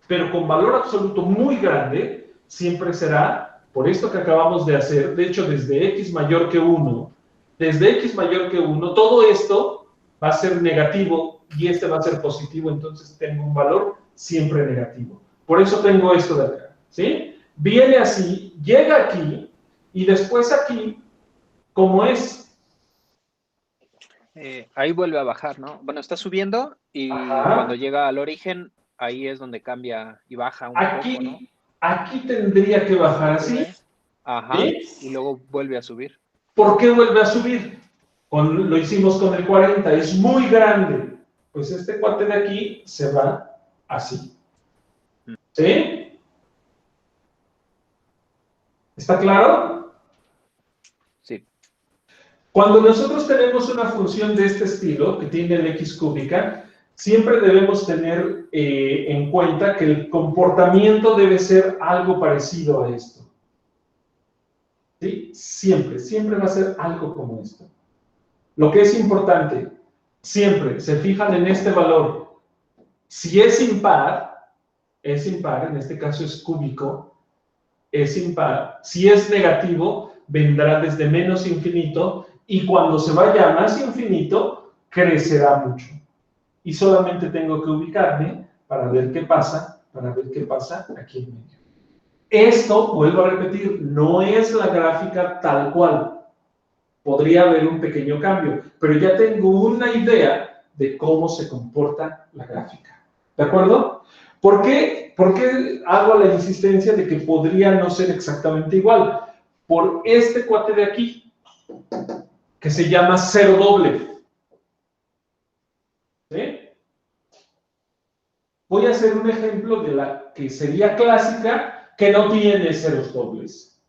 pero con valor absoluto muy grande, siempre será, por esto que acabamos de hacer, de hecho desde x mayor que 1, todo esto va a ser negativo y este va a ser positivo, entonces tengo un valor siempre negativo. Por eso tengo esto de acá, ¿sí? Viene así, llega aquí, y después aquí, como es. Ahí vuelve a bajar, ¿no? Bueno, está subiendo y cuando llega al origen, ahí es donde cambia y baja un poco, ¿no? Aquí tendría que bajar así. Ajá, ¿sí? Y luego vuelve a subir. ¿Por qué vuelve a subir? Lo hicimos con el 40, es muy grande. Pues este cuate de aquí se va así. ¿Sí? ¿Está claro? Sí. Cuando nosotros tenemos una función de este estilo, que tiene el x cúbica, siempre debemos tener en cuenta que el comportamiento debe ser algo parecido a esto. ¿Sí? Siempre va a ser algo como esto. Lo que es importante, siempre se fijan en este valor. Si es impar, en este caso es cúbico, es impar. Si es negativo, vendrá desde menos infinito y cuando se vaya a más infinito, crecerá mucho. Y solamente tengo que ubicarme para ver qué pasa, aquí en medio. Esto, vuelvo a repetir, no es la gráfica tal cual. Podría haber un pequeño cambio, pero ya tengo una idea de cómo se comporta la gráfica. ¿De acuerdo? ¿Por qué hago la insistencia de que podría no ser exactamente igual? Por este cuate de aquí, que se llama cero doble. ¿Sí? Voy a hacer un ejemplo de la que sería clásica, que no tiene ceros dobles.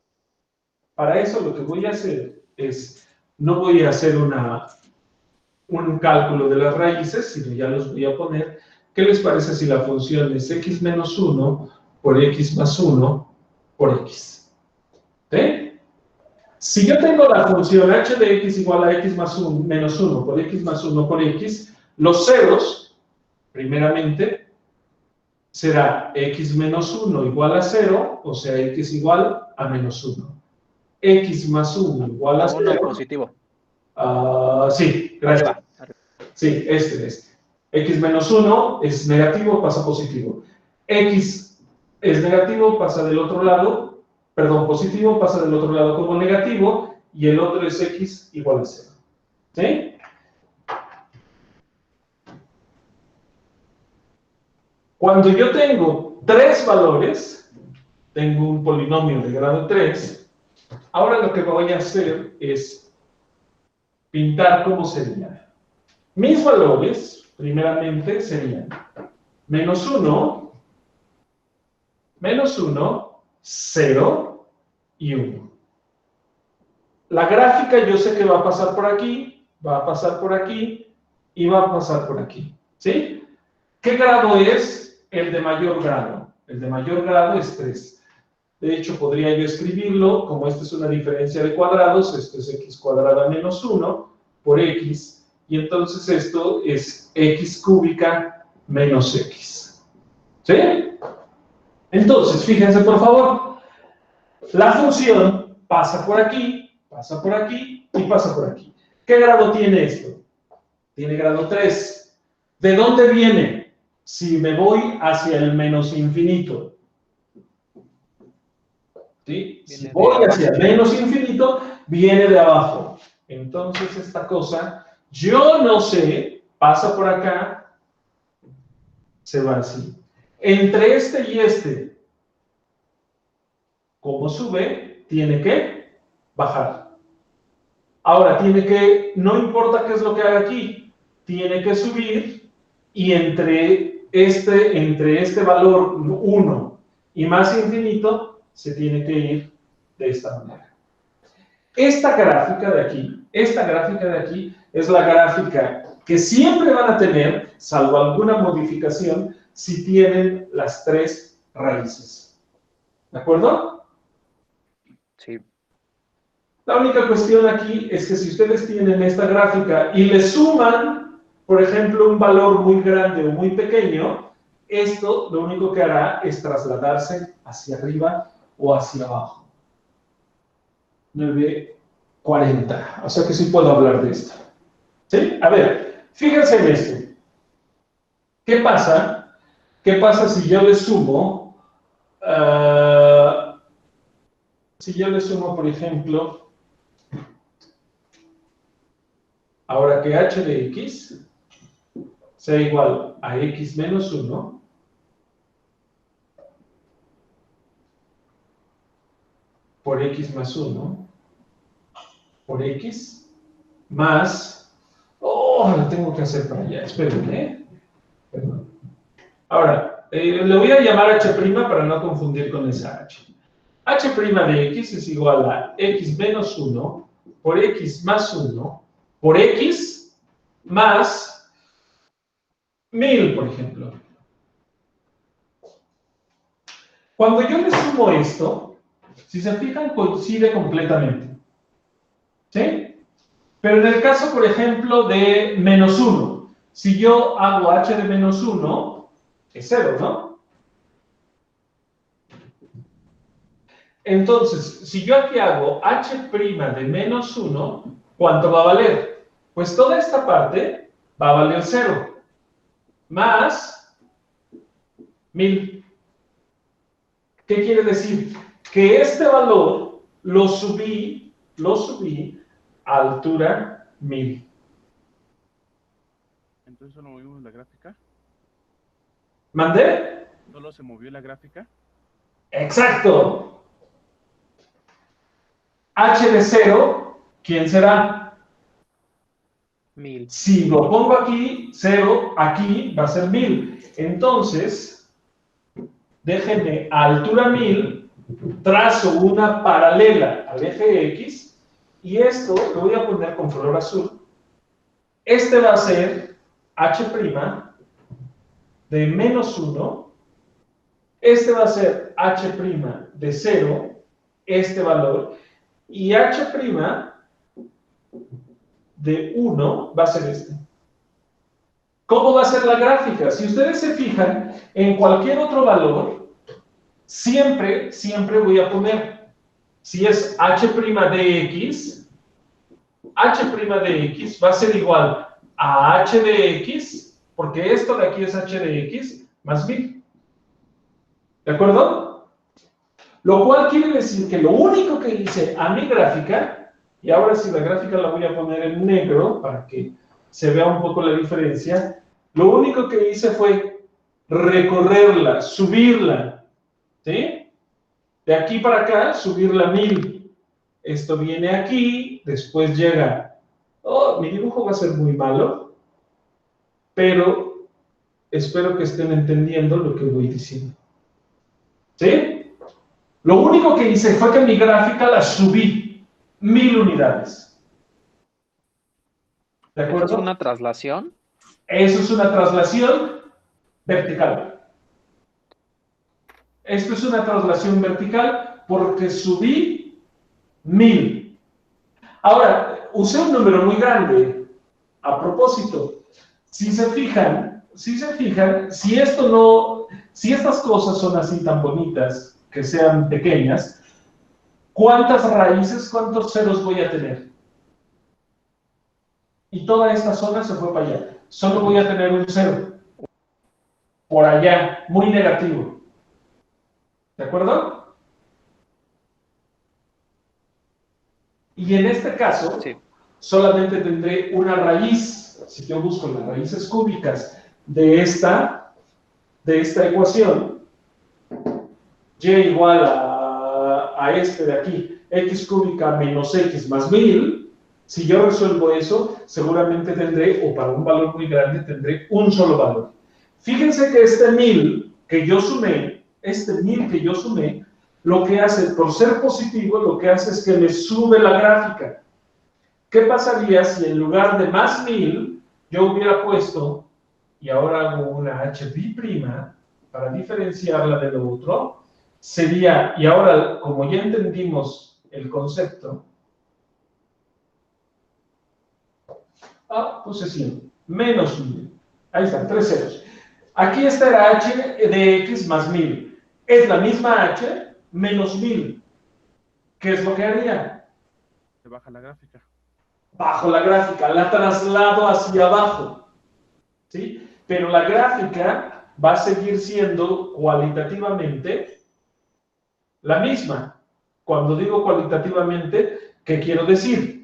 Para eso lo que voy a hacer es, no voy a hacer un cálculo de las raíces, sino ya los voy a poner. ¿Qué les parece si la función es x menos 1 por x más 1 por x? ¿Sí? Si yo tengo la función h de x igual a x más 1, menos 1 por x más 1 por x, los ceros, primeramente, será x menos 1 igual a 0, o sea, x igual a menos 1. X más 1 igual a 0. 1 positivo. Sí, gracias. Arriba. Sí, este. X menos 1 es negativo, pasa positivo. X es negativo, pasa del otro lado, perdón, positivo, pasa del otro lado como negativo, y el otro es x igual a 0. ¿Sí? Cuando yo tengo tres valores, tengo un polinomio de grado 3, ahora lo que voy a hacer es pintar cómo sería. Mis valores, primeramente, serían menos 1, 0 y 1. La gráfica yo sé que va a pasar por aquí, va a pasar por aquí y va a pasar por aquí. ¿Sí? ¿Qué grado es el de mayor grado? El de mayor grado es 3. De hecho, podría yo escribirlo, como esta es una diferencia de cuadrados, esto es x cuadrada menos 1 por x, y entonces esto es x cúbica menos x. ¿Sí? Entonces, fíjense por favor, la función pasa por aquí y pasa por aquí. ¿Qué grado tiene esto? Tiene grado 3. ¿De dónde viene? Si me voy hacia el menos infinito. ¿Sí? Si Viene de voy abajo. hacia menos infinito, viene de abajo. Entonces esta cosa, yo no sé, pasa por acá, se va así. Entre este y este, como sube, tiene que bajar. Ahora, tiene que, no importa qué es lo que haga aquí, tiene que subir y entre este valor 1 y más infinito, se tiene que ir de esta manera. Esta gráfica de aquí es la gráfica que siempre van a tener, salvo alguna modificación, si tienen las 3 raíces. ¿De acuerdo? Sí. La única cuestión aquí es que si ustedes tienen esta gráfica y le suman, por ejemplo, un valor muy grande o muy pequeño, esto lo único que hará es trasladarse hacia arriba o hacia abajo. 940. O sea que sí puedo hablar de esto. ¿Sí? A ver, fíjense en esto. ¿Qué pasa? ¿Qué pasa si yo le sumo? Si yo le sumo, por ejemplo, ahora que h de x sea igual a x menos 1, por x más 1, por x más... Oh, lo tengo que hacer para allá, espérenme, ¿eh? Perdón. Ahora, le voy a llamar h' para no confundir con esa h. h' de x es igual a x menos 1 por x más 1 por x más 1000, por ejemplo. Cuando yo le sumo esto, si se fijan, coincide completamente. ¿Sí? Pero en el caso, por ejemplo, de menos 1, si yo hago h de menos 1, es 0, ¿no? Entonces, si yo aquí hago h' de menos 1, ¿cuánto va a valer? Pues toda esta parte va a valer 0, más 1000. ¿Qué quiere decir? Que este valor lo subí a altura 1000. Entonces solo movimos la gráfica. ¿Mandé? Solo se movió la gráfica. Exacto. H de 0, ¿quién será? 1000. Si lo pongo aquí, 0, aquí va a ser 1000. Entonces, déjenme a altura 1000, trazo una paralela al eje X, y esto lo voy a poner con color azul. Este va a ser h' de menos 1, este va a ser h' de 0, este valor, y h' de 1 va a ser este. ¿Cómo va a ser la gráfica? Si ustedes se fijan, en cualquier otro valor, siempre voy a poner, si es h' de x, h' de x va a ser igual a h de x, porque esto de aquí es h de x, más 1000. ¿De acuerdo? Lo cual quiere decir que lo único que hice a mi gráfica, y ahora sí la gráfica la voy a poner en negro para que se vea un poco la diferencia, lo único que hice fue recorrerla, subirla, ¿sí? De aquí para acá, subirla 1000. Esto viene aquí, después llega... Oh, mi dibujo va a ser muy malo, pero espero que estén entendiendo lo que voy diciendo. ¿Sí? Lo único que hice fue que mi gráfica la subí 1000 unidades. ¿De acuerdo? ¿Es una traslación? Eso es una traslación vertical. Esto es una traslación vertical porque subí 1000. Ahora, usé un número muy grande. A propósito, si estas cosas son así tan bonitas, que sean pequeñas, ¿cuántas raíces, cuántos ceros voy a tener? Y toda esta zona se fue para allá. Solo voy a tener un cero. Por allá, muy negativo. ¿De acuerdo? Y en este caso, Sí. solamente tendré una raíz. Si yo busco las raíces cúbicas de esta ecuación, y igual a este de aquí, x cúbica menos x más 1000, si yo resuelvo eso, seguramente tendré, o para un valor muy grande, tendré un solo valor. Fíjense que este 1000 que yo sumé, lo que hace, por ser positivo, lo que hace es que me sube la gráfica. ¿Qué pasaría si en lugar de más 1000, yo hubiera puesto, y ahora hago una HB' para diferenciarla de lo otro, sería, y ahora, como ya entendimos el concepto, posesión, menos 1000. Ahí están, 3 ceros. Aquí está la h de x más 1000. Es la misma h menos 1000. ¿Qué es lo que haría? Se baja la gráfica. Bajo la gráfica, la traslado hacia abajo. ¿Sí? Pero la gráfica va a seguir siendo cualitativamente la misma. Cuando digo cualitativamente, ¿qué quiero decir?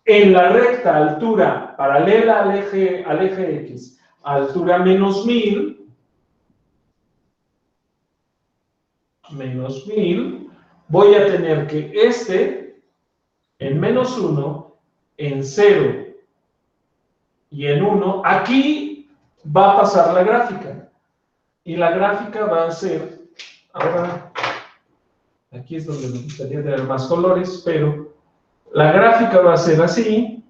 En la recta altura paralela al eje X, altura menos 1000, voy a tener que este en menos 1, en 0 y en 1, aquí va a pasar la gráfica. Y la gráfica va a ser, ahora, aquí es donde me gustaría tener más colores, pero la gráfica va a ser así,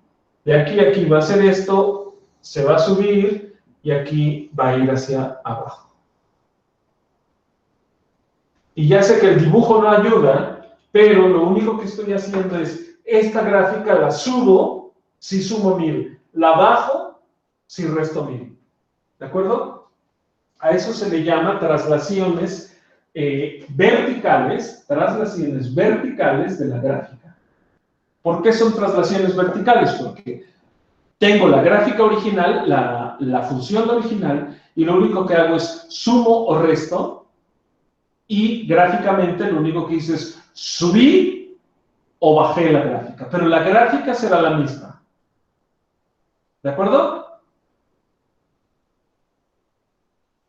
de aquí a aquí va a ser esto, se va a subir y aquí va a ir hacia abajo. Y ya sé que el dibujo no ayuda, pero lo único que estoy haciendo es, esta gráfica la subo si sumo 1000, la bajo si resto 1000. ¿De acuerdo? A eso se le llama traslaciones verticales de la gráfica. ¿Por qué son traslaciones verticales? Porque tengo la gráfica original, la función original, y lo único que hago es sumo o resto, y gráficamente lo único que hice es subí o bajé la gráfica, pero la gráfica será la misma. ¿De acuerdo?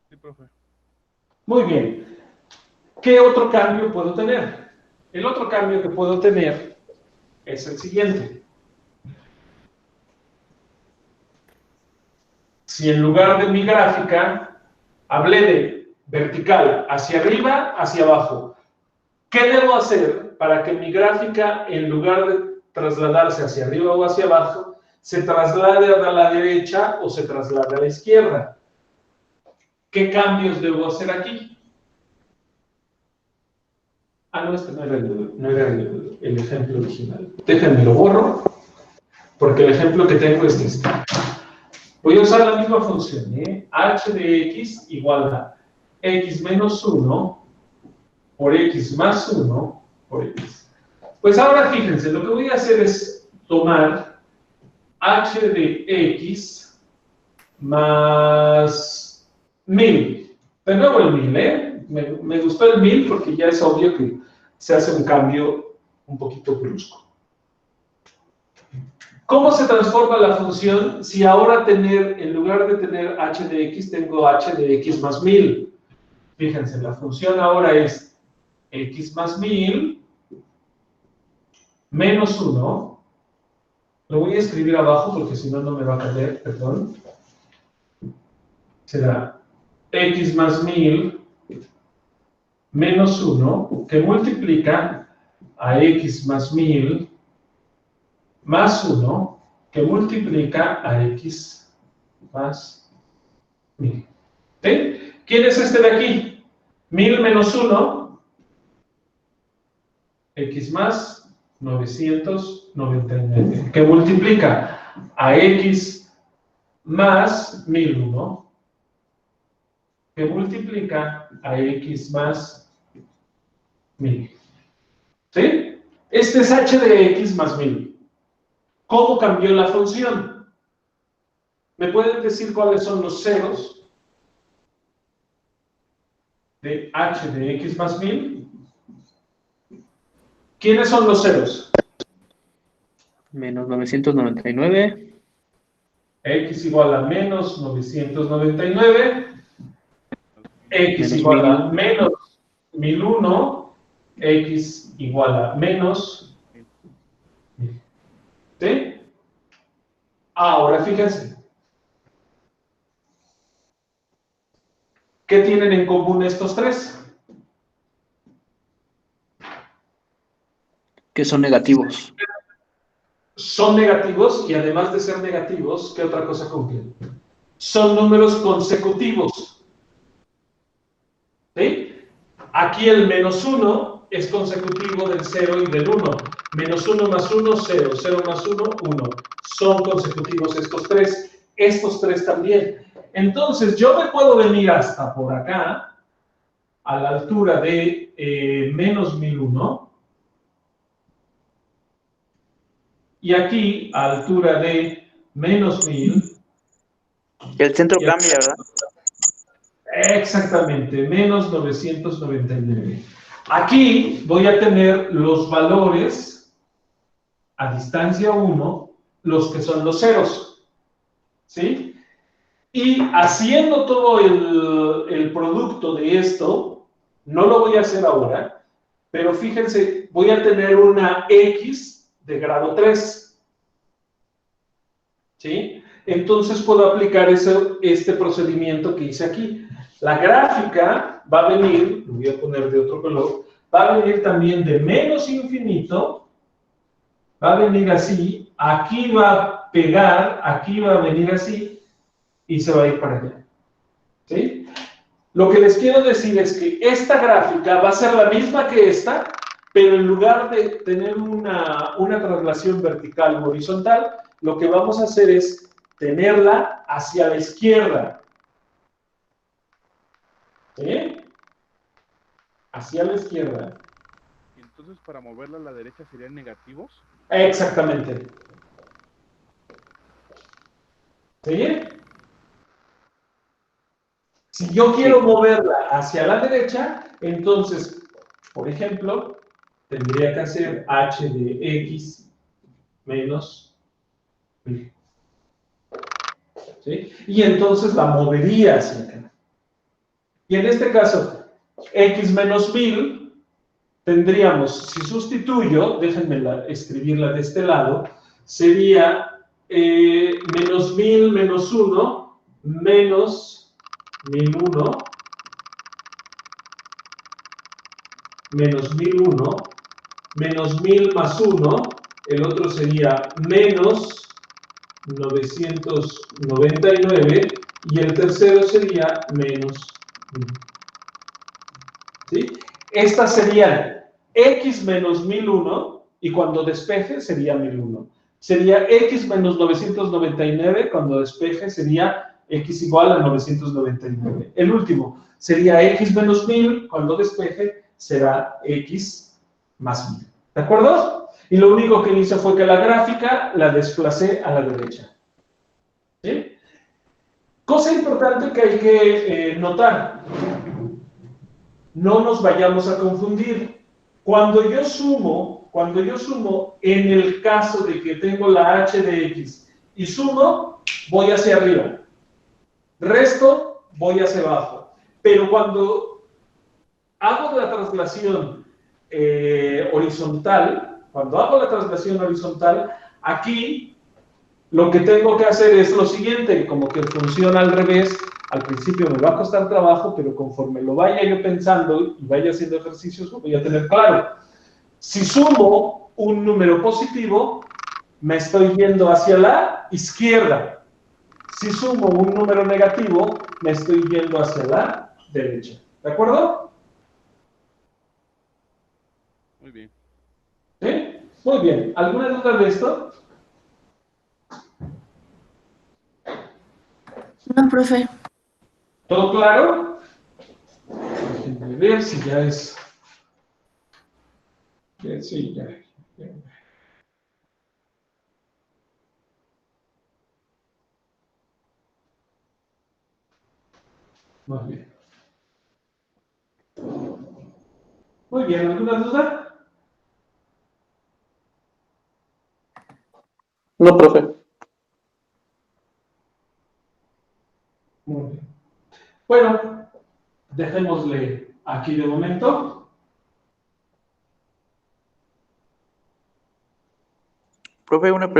Sí, profe. Muy bien. ¿Qué otro cambio puedo tener? El otro cambio que puedo tener es el siguiente. Si en lugar de mi gráfica hablé de vertical hacia arriba, hacia abajo, ¿qué debo hacer para que mi gráfica, en lugar de trasladarse hacia arriba o hacia abajo, se traslade a la derecha o se traslade a la izquierda? ¿Qué cambios debo hacer aquí? No, este no era el ejemplo original. Déjenme lo borro, porque el ejemplo que tengo es este. Voy a usar la misma función, h de x igual a x menos 1 por x más 1 por x. Pues ahora fíjense, lo que voy a hacer es tomar h de x más 1000. De nuevo el 1000, me gustó el 1000 porque ya es obvio que se hace un cambio un poquito brusco. ¿Cómo se transforma la función si ahora en lugar de tener h de x, tengo h de x más 1000? Fíjense, la función ahora es x más 1000 menos 1. Lo voy a escribir abajo porque si no, no me va a caber, perdón. Será x más 1000 menos 1, que multiplica a x más 1000 más 1, que multiplica a x más 1000. ¿Sí? ¿Quién es este de aquí? 1000 menos 1, x más 999, que multiplica a x más 1001, que multiplica a x más 1000. ¿Sí? Este es h de x más 1000. ¿Cómo cambió la función? ¿Me pueden decir cuáles son los ceros de h de x más 1000? ¿Quiénes son los ceros? Menos 999. X igual a menos 999. X Menos igual a 1000. menos 1001. X igual a menos. ¿Sí? Ahora fíjense. ¿Qué tienen en común estos tres? Que son negativos. Son negativos y además de ser negativos, ¿qué otra cosa cumplen? Son números consecutivos. ¿Sí? Aquí el menos 1 es consecutivo del 0 y del 1. Menos 1 más 1, 0. 0 más 1, 1. Son consecutivos estos tres. Estos tres también. Entonces, yo me puedo venir hasta por acá, a la altura de menos 1001. Y aquí, a altura de menos 1000. El centro cambia, ¿verdad? Exactamente, menos 999. Aquí voy a tener los valores a distancia 1, los que son los ceros. ¿Sí? Y haciendo todo el producto de esto, no lo voy a hacer ahora, pero fíjense, voy a tener una X de grado 3. ¿Sí? Entonces puedo aplicar este procedimiento que hice aquí. La gráfica va a venir, lo voy a poner de otro color, va a venir también de menos infinito, va a venir así, aquí va a pegar, aquí va a venir así, y se va a ir para allá. ¿Sí? Lo que les quiero decir es que esta gráfica va a ser la misma que esta, pero en lugar de tener una traslación vertical o horizontal, lo que vamos a hacer es tenerla hacia la izquierda. ¿Sí? Hacia la izquierda. Y entonces para moverla a la derecha serían negativos. Exactamente. ¿Sí? Si yo quiero moverla hacia la derecha, entonces, por ejemplo, tendría que hacer h de x menos 1000. ¿Sí? Y entonces la movería hacia acá. Y en este caso, x menos 1000, tendríamos, si sustituyo, déjenme escribirla de este lado, sería menos 1000 menos 1 menos 1001 menos 1001 menos 1000 más 1, el otro sería menos 999 y el tercero sería menos 1000. ¿Sí? Estas serían x menos 1001 y cuando despeje sería 1001. Sería x menos 999, cuando despeje sería x igual a 999. El último sería x menos 1000, cuando despeje será x más 1000. ¿De acuerdo? Y lo único que hice fue que la gráfica la desplacé a la derecha. ¿Sí? Cosa importante que hay que notar. No nos vayamos a confundir. Cuando yo sumo, en el caso de que tengo la h de x y sumo, voy hacia arriba. Resto, voy hacia abajo. Pero cuando hago la traslación horizontal, aquí lo que tengo que hacer es lo siguiente, como que funciona al revés. Al principio me va a costar trabajo, pero conforme lo vaya yo pensando y vaya haciendo ejercicios, lo voy a tener claro. Si sumo un número positivo, me estoy yendo hacia la izquierda. Si sumo un número negativo, me estoy yendo hacia la derecha. ¿De acuerdo? Muy bien. ¿Sí? Muy bien. ¿Alguna duda de esto? No, profe. ¿Todo claro? Déjenme ver si ya es... Sí, ya. Muy bien. Muy bien, ¿alguna duda? No, profe. Muy bien. Bueno, dejémosle aquí de momento. Profe, una pregunta.